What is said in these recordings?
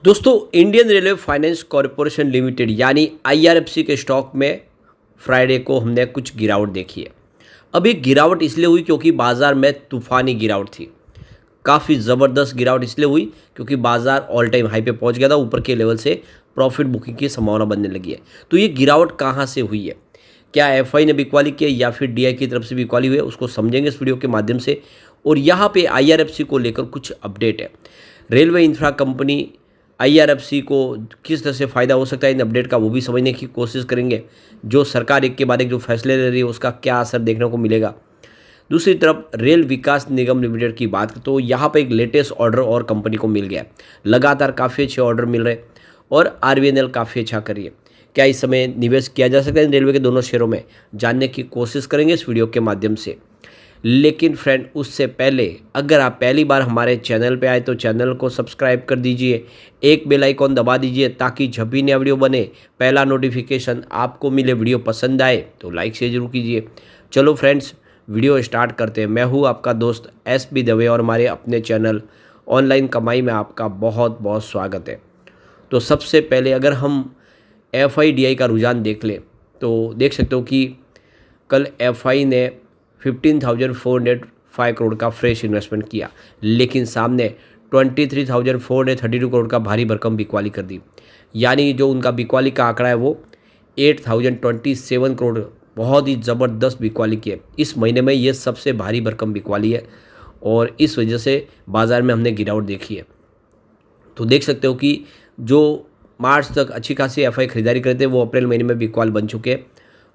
दोस्तों, Indian railway finance corporation limited यानी IRFC के स्टॉक में फ्राइडे को हमने कुछ गिरावट देखी है। अब ये गिरावट इसलिए हुई क्योंकि बाज़ार में तूफ़ानी गिरावट थी। काफ़ी ज़बरदस्त गिरावट इसलिए हुई क्योंकि बाज़ार ऑल टाइम हाई पे पहुंच गया था, ऊपर के लेवल से प्रॉफिट बुकिंग की संभावना बनने लगी है। तो ये गिरावट कहाँ से हुई है? क्या एफआई ने बिकवाली की है या फिर डीआई की तरफ से बिकवाली हुई है? उसको समझेंगे इस वीडियो के माध्यम से। और यहाँ पे आईआरएफसी को लेकर कुछ अपडेट है। रेलवे इंफ्रा कंपनी आईआरएफसी को किस तरह से फ़ायदा हो सकता है इन अपडेट का, वो भी समझने की कोशिश करेंगे। जो सरकार एक के बाद एक जो फैसले ले रही है उसका क्या असर देखने को मिलेगा। दूसरी तरफ रेल विकास निगम लिमिटेड की बात तो यहाँ पे एक लेटेस्ट ऑर्डर और कंपनी को मिल गया है। लगातार काफ़ी अच्छे ऑर्डर मिल रहे हैं और आरवीएनएल काफ़ी अच्छा कर रही है। क्या इस समय निवेश किया जा सकता है इन रेलवे के दोनों शेयरों में, जानने की कोशिश करेंगे इस वीडियो के माध्यम से। लेकिन फ्रेंड, उससे पहले अगर आप पहली बार हमारे चैनल पे आए तो चैनल को सब्सक्राइब कर दीजिए, एक बेल आइकॉन दबा दीजिए ताकि जब भी नया वीडियो बने पहला नोटिफिकेशन आपको मिले। वीडियो पसंद आए तो लाइक शेयर जरूर कीजिए। चलो फ्रेंड्स, वीडियो स्टार्ट करते हैं। मैं हूँ आपका दोस्त एसबी दवे और हमारे अपने चैनल ऑनलाइन कमाई में आपका बहुत बहुत स्वागत है। तो सबसे पहले अगर हम एफआईडीआई का रुझान देख लें तो देख सकते हो कि कल एफआई ने 15,405 करोड़ का फ्रेश इन्वेस्टमेंट किया, लेकिन सामने 23,432 करोड़ का भारी भरकम बिकवाली कर दी। यानी जो उनका बिकवाली का आंकड़ा है वो 8,027 करोड़, बहुत ही ज़बरदस्त बिकवाली की है। इस महीने में ये सबसे भारी भरकम बिकवाली है और इस वजह से बाज़ार में हमने गिरावट देखी है। तो देख सकते हो कि जो मार्च तक अच्छी खासी एफआई खरीदारी करे थे वो अप्रैल महीने में बिकवाल बन चुके हैं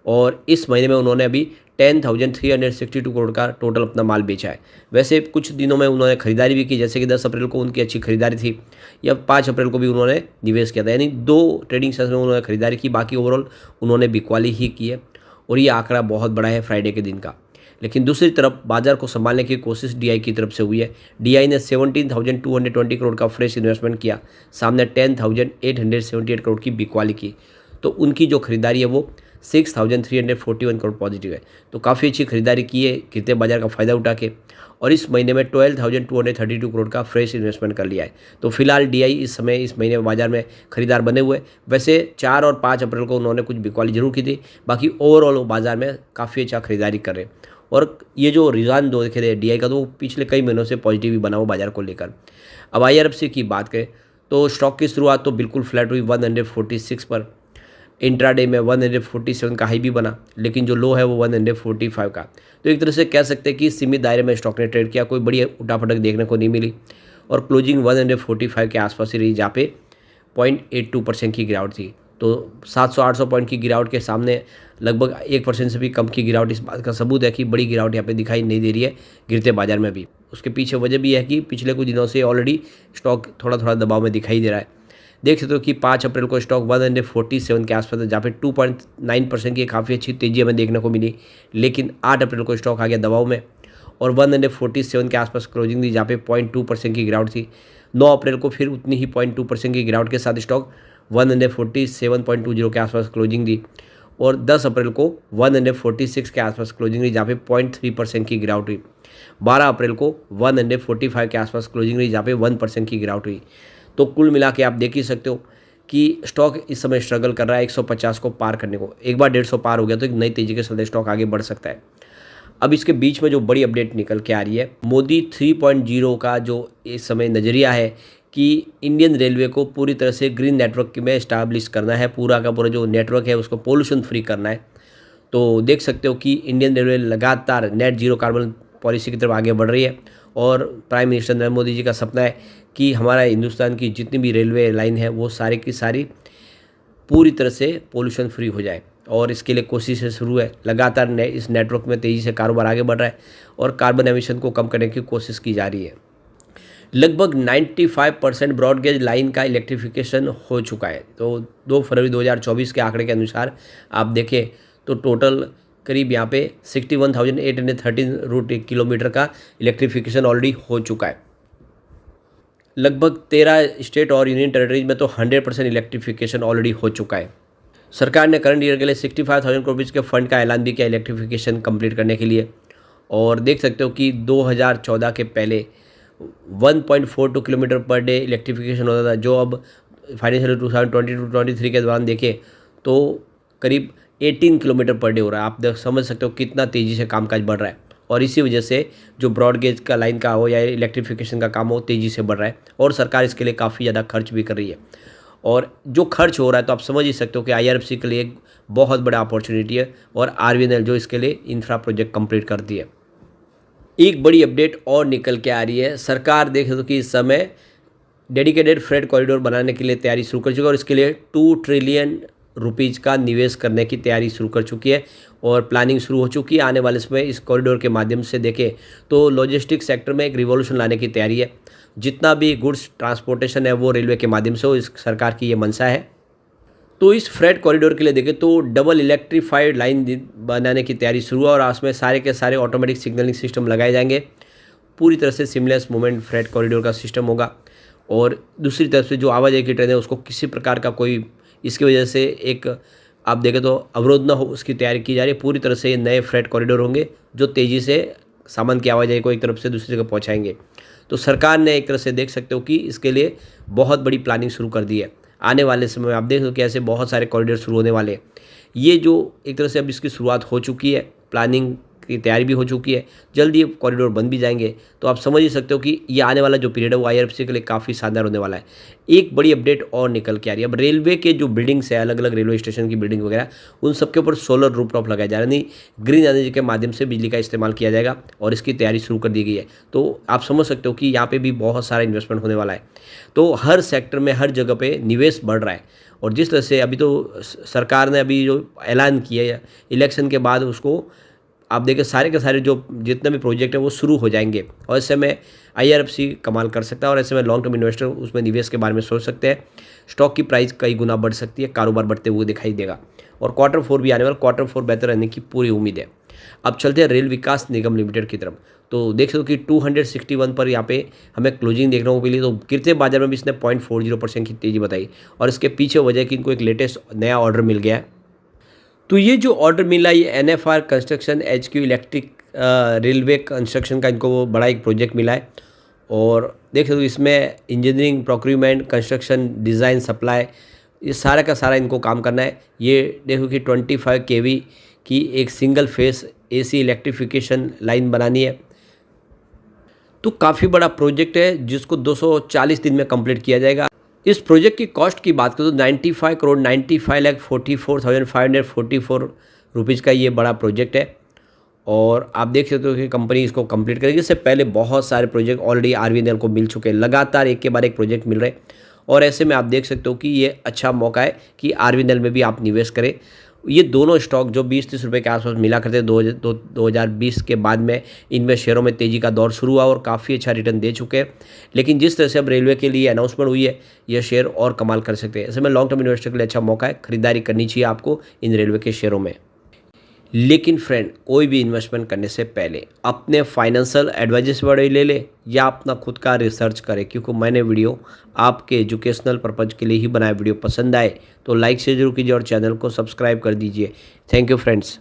और इस महीने में उन्होंने अभी 10,362 करोड़ का टोटल अपना माल बेचा है। वैसे कुछ दिनों में उन्होंने खरीदारी भी की, जैसे कि 10 अप्रैल को उनकी अच्छी खरीदारी थी या 5 अप्रैल को भी उन्होंने निवेश किया था। यानी 2 ट्रेडिंग सेशंस में उन्होंने खरीदारी की, बाकी ओवरऑल उन्होंने बिकवाली ही की है और ये आंकड़ा बहुत बड़ा है फ्राइडे के दिन का। लेकिन दूसरी तरफ बाजार को संभालने की कोशिश डीआई की तरफ से हुई है। डीआई ने 17,220 करोड़ का फ्रेश इन्वेस्टमेंट किया, सामने 10,878 करोड़ की बिकवाली की। तो उनकी जो खरीदारी है वो 6,341 करोड़ पॉजिटिव है। तो काफ़ी अच्छी खरीदारी की है गिरते बाजार का फ़ायदा उठा के, और इस महीने में 12,232 करोड़ का फ्रेश इन्वेस्टमेंट कर लिया है। तो फिलहाल डीआई इस समय इस महीने बाजार में खरीदार बने हुए। वैसे 4 और 5 अप्रैल को उन्होंने कुछ बिकवाली जरूर की थी, बाकी ओवरऑल बाजार में काफ़ी अच्छा खरीदारी कर रहे हैं। और ये जो रुझान दो देखे थे डीआई का, तो पिछले कई महीनों से पॉजिटिव ही बना हुआ बाजार को लेकर। अब आईआरएफसी की बात करें तो स्टॉक की शुरुआत तो बिल्कुल फ्लैट हुई 146 पर। इंट्राडे में 147 का हाई भी बना, लेकिन जो लो है वो 145 का। तो एक तरह से कह सकते हैं कि सीमित दायरे में स्टॉक ने ट्रेड किया, कोई बड़ी उठापटक देखने को नहीं मिली और क्लोजिंग 145 के आसपास ही रही, जहाँ पे 0.82% की गिरावट थी। तो 700-800 पॉइंट की गिरावट के सामने लगभग 1% से भी कम की गिरावट इस बात का सबूत है कि बड़ी गिरावट यहाँ पे दिखाई नहीं दे रही है गिरते बाजार में भी। उसके पीछे वजह भी है कि पिछले कुछ दिनों से ऑलरेडी स्टॉक थोड़ा थोड़ा दबाव में दिखाई दे रहा है। देख सकते हो कि 5 अप्रैल को स्टॉक 147 के आसपास है, जहाँ पे 2.9% की काफ़ी अच्छी तेज़ी हमें देखने को मिली। लेकिन 8 अप्रैल को स्टॉक आ गया दबाव में और 147 के आसपास क्लोजिंग दी, जहाँ पे 0.2% की गिरावट थी। 9 अप्रैल को फिर उतनी ही 0.2% की गिरावट के साथ स्टॉक 147.20 के आसपास क्लोजिंग दी और 10 अप्रैल को 146 के आसपास क्लोजिंग दी, जहाँ पे 0.3% की गिरावट हुई। 12 अप्रैल को 145 के आसपास क्लोजिंग हुई, जहाँ पे 1% की गिरावट हुई। तो कुल मिला के आप देख ही सकते हो कि स्टॉक इस समय स्ट्रगल कर रहा है 150 को पार करने को। एक बार 150 पार हो गया तो एक नई तेजी के साथ स्टॉक आगे बढ़ सकता है। अब इसके बीच में जो बड़ी अपडेट निकल के आ रही है, मोदी 3.0 का जो इस समय नज़रिया है कि इंडियन रेलवे को पूरी तरह से ग्रीन नेटवर्क में इस्टेब्लिश करना है, पूरा का पूरा जो नेटवर्क है उसको पोल्यूशन फ्री करना है। तो देख सकते हो कि इंडियन रेलवे लगातार नेट जीरो कार्बन पॉलिसी की तरफ आगे बढ़ रही है और प्राइम मिनिस्टर नरेंद्र मोदी जी का सपना है कि हमारा हिंदुस्तान की जितनी भी रेलवे लाइन है वो सारी की सारी पूरी तरह से पोल्यूशन फ्री हो जाए, और इसके लिए कोशिशें शुरू है। लगातार इस नेटवर्क में तेज़ी से कारोबार आगे बढ़ रहा है और कार्बन एमिशन को कम करने की कोशिश की जा रही है। लगभग 95% ब्रॉडगेज लाइन का इलेक्ट्रिफिकेशन हो चुका है। तो 2 फरवरी 2024 के आंकड़े के अनुसार आप देखें तो टोटल करीब यहाँ पे 61,813 रूट किलोमीटर का इलेक्ट्रिफिकेशन ऑलरेडी हो चुका है। लगभग 13 स्टेट और यूनियन टेरिटरीज में तो 100% इलेक्ट्रिफिकेशन ऑलरेडी हो चुका है। सरकार ने करंट ईयर के लिए 65,000 करोड़ रुपये के फंड का ऐलान भी किया इलेक्ट्रिफिकेशन कंप्लीट करने के लिए। और देख सकते हो कि 2014 के पहले 1.42 किलोमीटर पर डे इलेक्ट्रिफिकेशन होता था, जो अब फाइनेंशियल 2022-23 के दौरान देखें तो करीब 18 किलोमीटर पर डे हो रहा है। आप समझ सकते हो कितना तेज़ी से कामकाज बढ़ रहा है, और इसी वजह से जो ब्रॉड गेज का लाइन का हो या इलेक्ट्रिफिकेशन का काम हो तेज़ी से बढ़ रहा है, और सरकार इसके लिए काफ़ी ज़्यादा खर्च भी कर रही है। और जो खर्च हो रहा है तो आप समझ ही सकते हो कि IRFC के लिए एक बहुत बड़ा अपॉर्चुनिटी है, और RVNL जो इसके लिए इंफ्रा प्रोजेक्ट कंप्लीट करती है। एक बड़ी अपडेट और निकल के आ रही है। सरकार देख तो कि इस समय डेडिकेटेड फ्रेट कॉरिडोर बनाने के लिए तैयारी शुरू कर चुकी है, और इसके लिए 2 ट्रिलियन रुपीज़ का निवेश करने की तैयारी शुरू कर चुकी है, और प्लानिंग शुरू हो चुकी है। आने वाले समय इस कॉरिडोर के माध्यम से देखें तो लॉजिस्टिक्स सेक्टर में एक रिवॉल्यूशन लाने की तैयारी है। जितना भी गुड्स ट्रांसपोर्टेशन है वो रेलवे के माध्यम से हो, इस सरकार की ये मंशा है। तो इस फ्रेट कॉरिडोर के लिए देखें तो डबल इलेक्ट्रीफाइड लाइन बनाने की तैयारी शुरू है, और उसमें सारे के सारे ऑटोमेटिक सिग्नलिंग सिस्टम लगाए जाएंगे। पूरी तरह से सिमलेस मूवमेंट फ्रेट कॉरिडोर का सिस्टम होगा, और दूसरी तरफ से जो आवाजाही की ट्रेन है उसको किसी प्रकार का कोई इसकी वजह से एक आप देखें तो अवरोध ना हो, उसकी तैयारी की जा रही है। पूरी तरह से ये नए फ्रेट कॉरिडोर होंगे जो तेज़ी से सामान की आवाजाही को एक तरफ से दूसरी जगह पहुँचाएंगे। तो सरकार ने एक तरह से देख सकते हो कि इसके लिए बहुत बड़ी प्लानिंग शुरू कर दी है। आने वाले समय में आप देख लो कि ऐसे बहुत सारे कॉरिडोर शुरू होने वाले हैं। ये जो एक तरह से अब इसकी शुरुआत हो चुकी है, प्लानिंग की तैयारी भी हो चुकी है, जल्दी ये कॉरिडोर बन भी जाएंगे। तो आप समझ ही सकते हो कि ये आने वाला जो पीरियड है वो IRFC के लिए काफ़ी शानदार होने वाला है। एक बड़ी अपडेट और निकल के आ रही है। अब रेलवे के जो बिल्डिंग्स है, अलग अलग रेलवे स्टेशन की बिल्डिंग वगैरह, उन सबके ऊपर सोलर रूफटॉप लगाया जा रहा है, यानी ग्रीन एनर्जी के माध्यम से बिजली का इस्तेमाल किया जाएगा, और इसकी तैयारी शुरू कर दी गई है। तो आप समझ सकते हो कि यहाँ पर भी बहुत सारा इन्वेस्टमेंट होने वाला है। तो हर सेक्टर में हर जगह पर निवेश बढ़ रहा है, और जिस तरह से अभी तो सरकार ने अभी जो ऐलान किया है इलेक्शन के बाद, उसको आप देखें सारे के सारे जो जितने भी प्रोजेक्ट है वो शुरू हो जाएंगे, और ऐसे में IRFC कमाल कर सकता है, और ऐसे में लॉन्ग टर्म इन्वेस्टर उसमें निवेश के बारे में सोच सकते हैं। स्टॉक की प्राइस कई गुना बढ़ सकती है, कारोबार बढ़ते हुए दिखाई देगा, और Q4 भी आने वाला, Q4 बेहतर रहने की पूरी उम्मीद है। अब चलते हैं रेल विकास निगम लिमिटेड की तरफ। तो देख सकते हो कि 261 पर यहाँ पे हमें क्लोजिंग देखने को मिली। तो गिरते बाजार में भी इसने 0.40% की तेज़ी बताई, और इसके पीछे वजह कि इनको एक लेटेस्ट नया ऑर्डर मिल गया है। तो ये जो ऑर्डर मिला ये NFR construction HQ electric railway construction का इनको वो बड़ा एक प्रोजेक्ट मिला है, और देख सकते हो इसमें engineering, procurement, construction, design, supply, ये सारा का सारा इनको काम करना है। ये देखो कि 25 kV की एक single phase AC electrification line बनानी है। तो काफ़ी बड़ा प्रोजेक्ट है जिसको 240 दिन में कंप्लीट किया जाएगा। इस प्रोजेक्ट की कॉस्ट की बात करें तो 95,45,44,544 रुपीज़ का ये बड़ा प्रोजेक्ट है, और आप देख सकते हो कि कंपनी इसको कंप्लीट करेगी। इससे पहले बहुत सारे प्रोजेक्ट ऑलरेडी RVNL को मिल चुके हैं, लगातार एक के बाद एक प्रोजेक्ट मिल रहे हैं, और ऐसे में आप देख सकते हो कि ये अच्छा मौका है कि RVNL में भी आप निवेश करें। ये दोनों स्टॉक जो 20-30 रुपये के आसपास मिला करते 2020 के बाद में इनमें शेयरों में तेज़ी का दौर शुरू हुआ, और काफ़ी अच्छा रिटर्न दे चुके हैं। लेकिन जिस तरह से अब रेलवे के लिए अनाउंसमेंट हुई है, यह शेयर और कमाल कर सकते हैं। ऐसे में लॉन्ग टर्म इन्वेस्टर के लिए अच्छा मौका है, खरीदारी करनी चाहिए आपको इन रेलवे के शेयरों में। लेकिन फ्रेंड, कोई भी इन्वेस्टमेंट करने से पहले अपने फाइनेंशियल एडवाइजर से बड़े ले ले या अपना खुद का रिसर्च करें, क्योंकि मैंने वीडियो आपके एजुकेशनल पर्पज़ के लिए ही बनाया। वीडियो पसंद आए तो लाइक से जरूर कीजिए, और चैनल को सब्सक्राइब कर दीजिए। Thank you friends.